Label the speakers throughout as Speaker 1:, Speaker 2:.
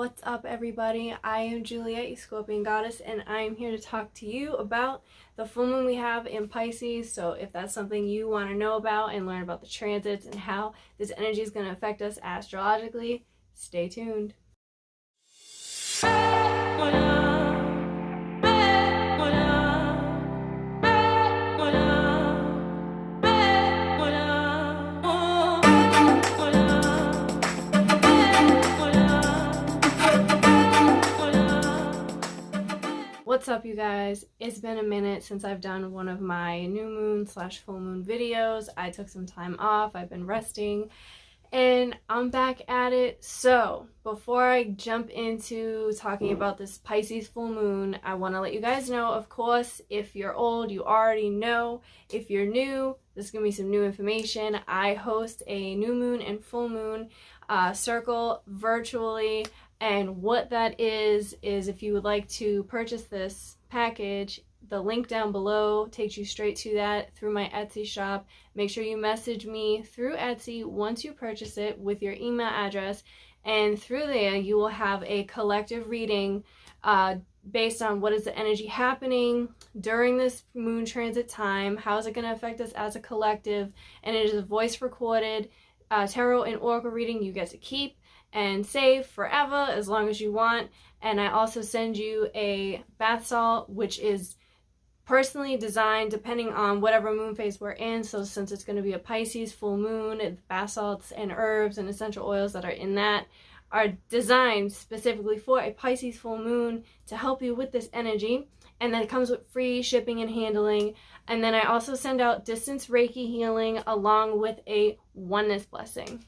Speaker 1: What's up, everybody? I am Juliet, your Scorpion Goddess, and I am here to talk to you about the full moon we have in Pisces. So if that's something you want to know about and learn about the transits and how this energy is going to affect us astrologically, stay tuned. What's up, you guys? It's been a minute since I've done one of my new moon / full moon videos. I took some time off. I've been resting and I'm back at it. So before I jump into talking about this Pisces full moon, I want to let you guys know, of course, if you're old, you already know. If you're new, this is going to be some new information. I host a new moon and full moon circle virtually. And what that is if you would like to purchase this package, the link down below takes you straight to that through my Etsy shop. Make sure you message me through Etsy once you purchase it with your email address. And through there, you will have a collective reading based on what is the energy happening during this moon transit time. How is it going to affect us as a collective? And it is a voice recorded tarot and oracle reading you get to keep and save forever as long as you want. And I also send you a bath salt, which is personally designed depending on whatever moon phase we're in. So since it's going to be a Pisces full moon, bath salts and herbs and essential oils that are in that are designed specifically for a Pisces full moon to help you with this energy. And then it comes with free shipping and handling. And then I also send out distance Reiki healing along with a oneness blessing.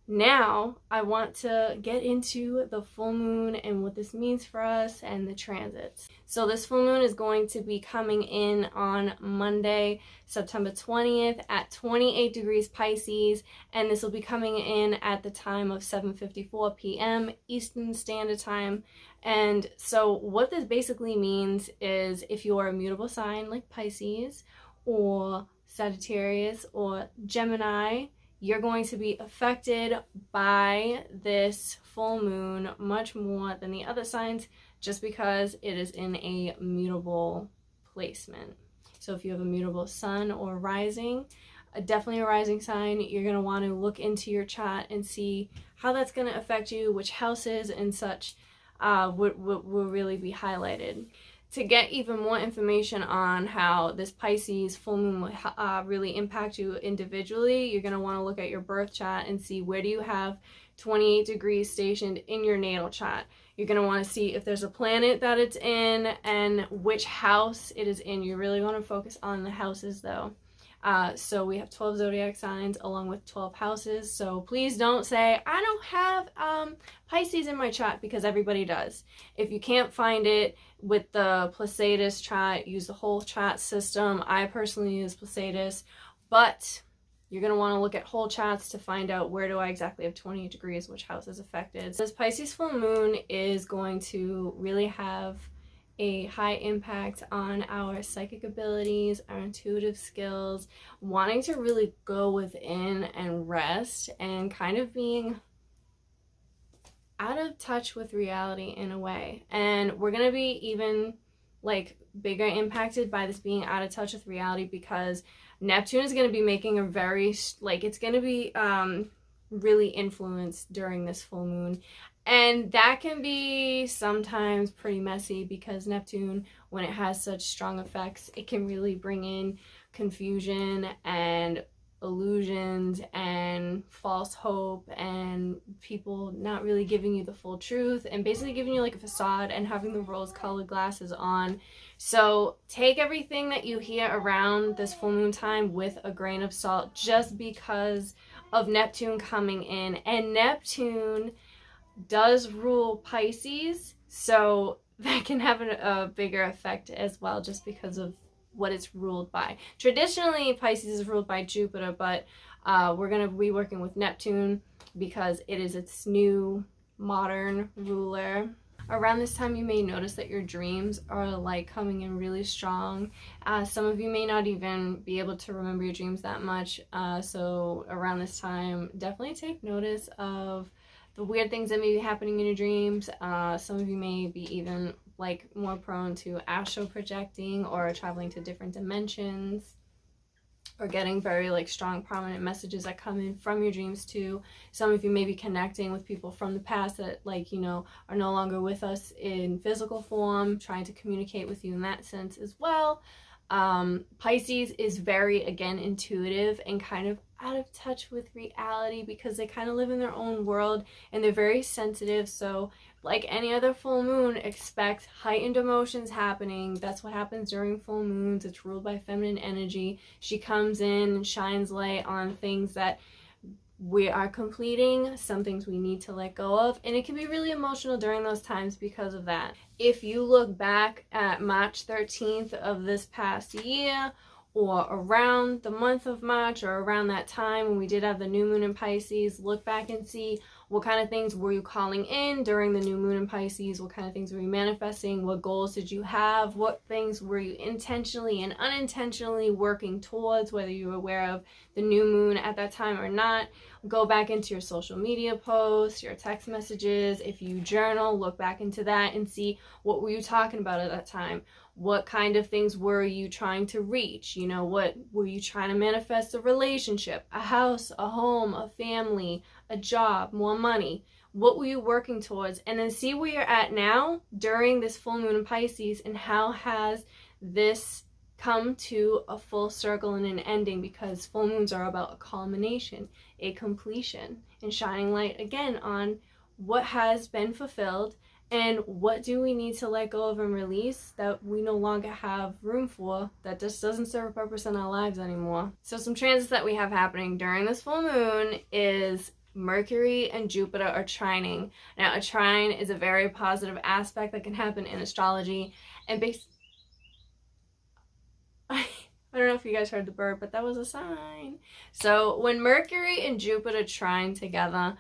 Speaker 1: Now, I want to get into the full moon and what this means for us and the transits. So this full moon is going to be coming in on Monday, September 20th at 28 degrees Pisces, and this will be coming in at the time of 7:54 p.m. Eastern Standard Time. And so what this basically means is if you are a mutable sign like Pisces or Sagittarius or Gemini, you're going to be affected by this full moon much more than the other signs just because it is in a mutable placement. So if you have a mutable sun or rising, definitely a rising sign, you're going to want to look into your chart and see how that's going to affect you, which houses and such will really be highlighted. To get even more information on how this Pisces full moon will really impact you individually, you're going to want to look at your birth chart and see where do you have 28 degrees stationed in your natal chart. You're going to want to see if there's a planet that it's in and which house it is in. You really want to focus on the houses though. So we have 12 zodiac signs along with 12 houses. So please don't say, I don't have Pisces in my chart, because everybody does. If you can't find it with the Placidus chart, use the whole chart system. I personally use Placidus, but you're going to want to look at whole charts to find out where do I exactly have 28 degrees, which house is affected. This Pisces full moon is going to really have a high impact on our psychic abilities, our intuitive skills, wanting to really go within and rest and kind of being out of touch with reality in a way. And we're going to be even like bigger impacted by this being out of touch with reality because Neptune is going to be making a very, it's going to be really influenced during this full moon. And that can be sometimes pretty messy because Neptune, when it has such strong effects, it can really bring in confusion and illusions and false hope and people not really giving you the full truth and basically giving you like a facade and having the rose-colored glasses on. So take everything that you hear around this full moon time with a grain of salt just because of Neptune coming in. And Neptune does rule Pisces, so that can have a bigger effect as well just because of what it's ruled by. Traditionally, Pisces is ruled by Jupiter, but we're going to be working with Neptune because it is its new modern ruler. Around this time, you may notice that your dreams are like coming in really strong. Some of you may not even be able to remember your dreams that much. So around this time, definitely take notice of the weird things that may be happening in your dreams. Some of you may be even like more prone to astral projecting or traveling to different dimensions, or getting very like strong prominent messages that come in from your dreams too. Some of you may be connecting with people from the past that, like, you know, are no longer with us in physical form, trying to communicate with you in that sense as well. Pisces is very, again, intuitive and kind of out of touch with reality because they kind of live in their own world and they're very sensitive. So like any other full moon, expect heightened emotions happening. That's what happens during full moons. It's ruled by feminine energy. She comes in and shines light on things that we are completing, some things we need to let go of, and it can be really emotional during those times because of that. If you look back at March 13th of this past year, or around the month of March, or around that time when we did have the new moon in Pisces, look back and see what kind of things were you calling in during the new moon in Pisces, what kind of things were you manifesting, what goals did you have, what things were you intentionally and unintentionally working towards, whether you were aware of the new moon at that time or not. Go back into your social media posts, your text messages. If you journal, look back into that and see what were you talking about at that time. What kind of things were you trying to reach? You know, what were you trying to manifest? A relationship, a house, a home, a family, a job, more money. What were you working towards? And then see where you're at now during this full moon in Pisces, and how has this come to a full circle and an ending, because full moons are about a culmination, a completion, and shining light again on what has been fulfilled and what do we need to let go of and release that we no longer have room for, that just doesn't serve a purpose in our lives anymore. So some transits that we have happening during this full moon is Mercury and Jupiter are trining. Now, a trine is a very positive aspect that can happen in astrology, and I don't know if you guys heard the bird, but that was a sign. So when Mercury and Jupiter trine together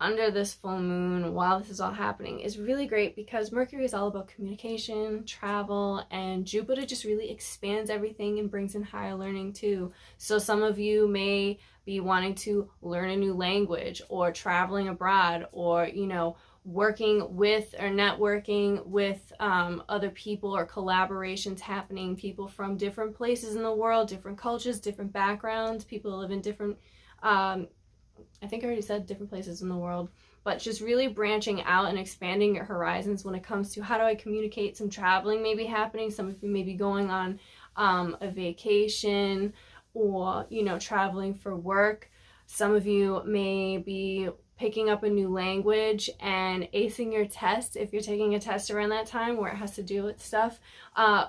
Speaker 1: under this full moon, while this is all happening, is really great because Mercury is all about communication, travel, and Jupiter just really expands everything and brings in higher learning too. So some of you may be wanting to learn a new language, or traveling abroad, or, you know, working with or networking with other people, or collaborations happening, people from different places in the world, different cultures, different backgrounds, people who live in different I think I already said different places in the world, but just really branching out and expanding your horizons when it comes to how do I communicate. Some traveling may be happening. Some of you may be going on a vacation, or, you know, traveling for work. Some of you may be picking up a new language and acing your test if you're taking a test around that time where it has to do with stuff,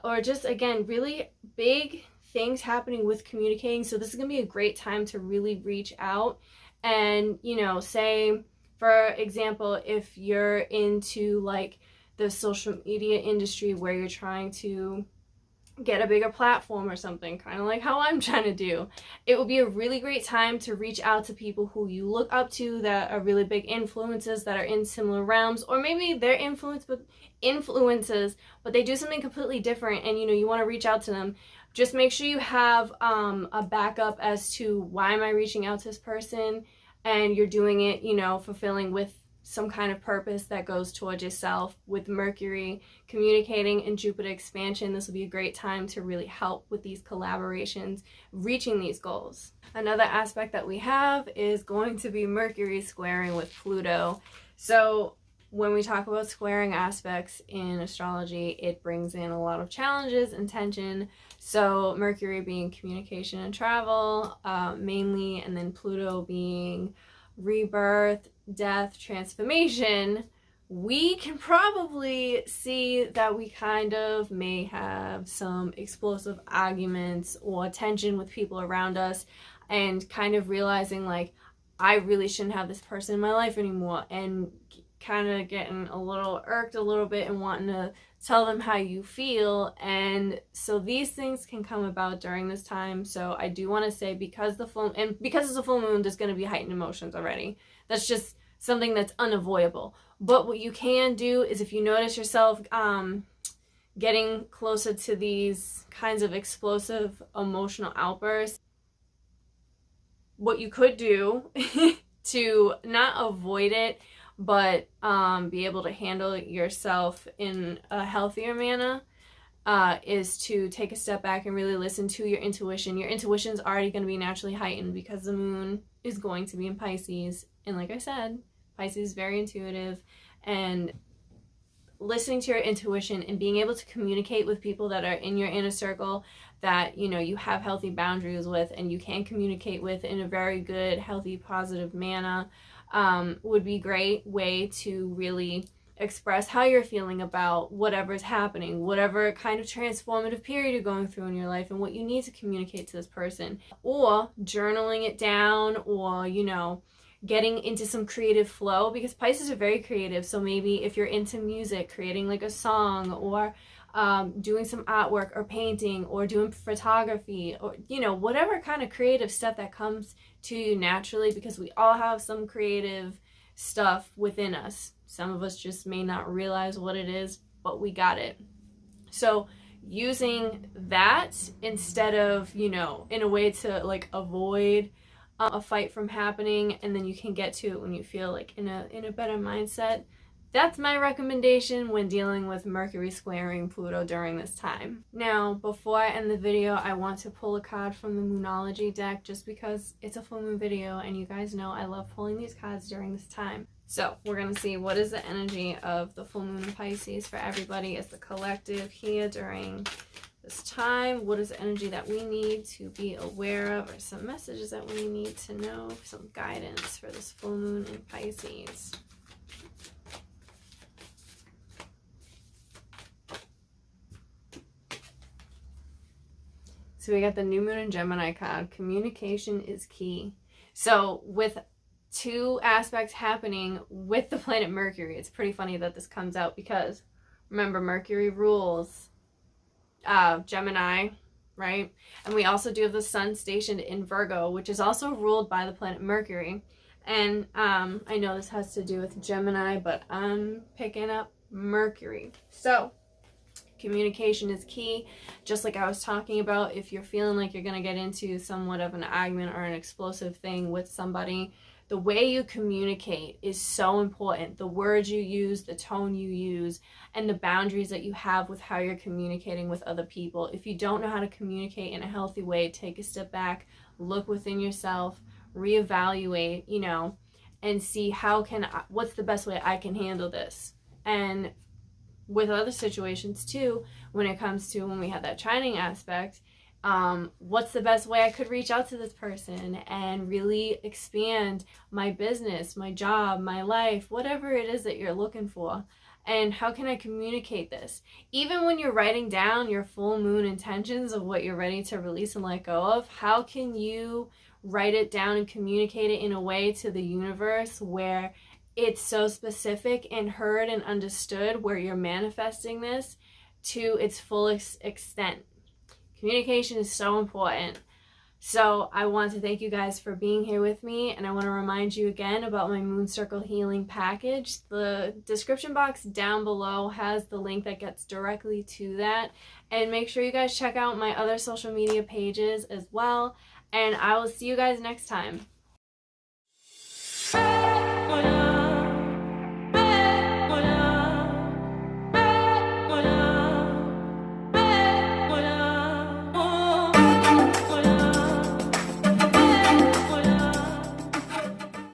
Speaker 1: or just, again, really big things happening with communicating. So this is going to be a great time to really reach out and, you know, say, for example, if you're into like the social media industry where you're trying to get a bigger platform or something, kind of like how I'm trying to do, it would be a really great time to reach out to people who you look up to that are really big influences that are in similar realms, or maybe they're influences, but they do something completely different, and, you know, you want to reach out to them. Just make sure you have a backup as to why am I reaching out to this person, and you're doing it, you know, fulfilling with some kind of purpose that goes towards yourself. With Mercury communicating and Jupiter expansion, this will be a great time to really help with these collaborations, reaching these goals. Another aspect that we have is going to be Mercury squaring with Pluto. So when we talk about squaring aspects in astrology, it brings in a lot of challenges and tension. So Mercury being communication and travel, mainly, and then Pluto being rebirth, death, transformation, we can probably see that we kind of may have some explosive arguments or tension with people around us, and kind of realizing like, I really shouldn't have this person in my life anymore, and kind of getting a little irked a little bit and wanting to tell them how you feel. And so these things can come about during this time. So I do want to say, because it's a full moon, there's going to be heightened emotions already. That's just something that's unavoidable. But what you can do is, if you notice yourself getting closer to these kinds of explosive emotional outbursts, what you could do to not avoid it, but be able to handle yourself in a healthier manner, is to take a step back and really listen to your intuition. Your intuition is already going to be naturally heightened because the moon is going to be in Pisces. And like I said, Pisces is very intuitive, and listening to your intuition and being able to communicate with people that are in your inner circle that, you know, you have healthy boundaries with and you can communicate with in a very good, healthy, positive manner, would be a great way to really express how you're feeling about whatever's happening, whatever kind of transformative period you're going through in your life, and what you need to communicate to this person. Or journaling it down, or, you know, getting into some creative flow, because Pisces are very creative. So maybe if you're into music, creating like a song, or doing some artwork or painting or doing photography, or, you know, whatever kind of creative stuff that comes to you naturally, because we all have some creative stuff within us. Some of us just may not realize what it is, but we got it. So using that instead of, you know, in a way to like avoid a fight from happening, and then you can get to it when you feel like in a better mindset. That's my recommendation when dealing with Mercury squaring Pluto during this time. Now, before I end the video, I want to pull a card from the Moonology deck, just because it's a full moon video and you guys know I love pulling these cards during this time. So we're going to see what is the energy of the full moon in Pisces for everybody as the collective here during this time. What is the energy that we need to be aware of, or some messages that we need to know, some guidance for this full moon in Pisces? So we got the new moon in Gemini card. Communication is key. So with two aspects happening with the planet Mercury, it's pretty funny that this comes out, because remember, Mercury rules Gemini, right? And we also do have the sun stationed in Virgo, which is also ruled by the planet Mercury. And I know this has to do with Gemini, but I'm picking up Mercury. So communication is key. Just like I was talking about, if you're feeling like you're going to get into somewhat of an argument or an explosive thing with somebody, the way you communicate is so important. The words you use, the tone you use, and the boundaries that you have with how you're communicating with other people. If you don't know how to communicate in a healthy way, take a step back, look within yourself, reevaluate, you know, and see what's the best way I can handle this. And with other situations too, when it comes to when we had that trining aspect, what's the best way I could reach out to this person and really expand my business, my job, my life, whatever it is that you're looking for. And how can I communicate this? Even when you're writing down your full moon intentions of what you're ready to release and let go of, how can you write it down and communicate it in a way to the universe where it's so specific and heard and understood, where you're manifesting this to its fullest extent? Communication is so important. So I want to thank you guys for being here with me, and I want to remind you again about my Moon Circle Healing Package. The description box down below has the link that gets directly to that. And make sure you guys check out my other social media pages as well, and I will see you guys next time.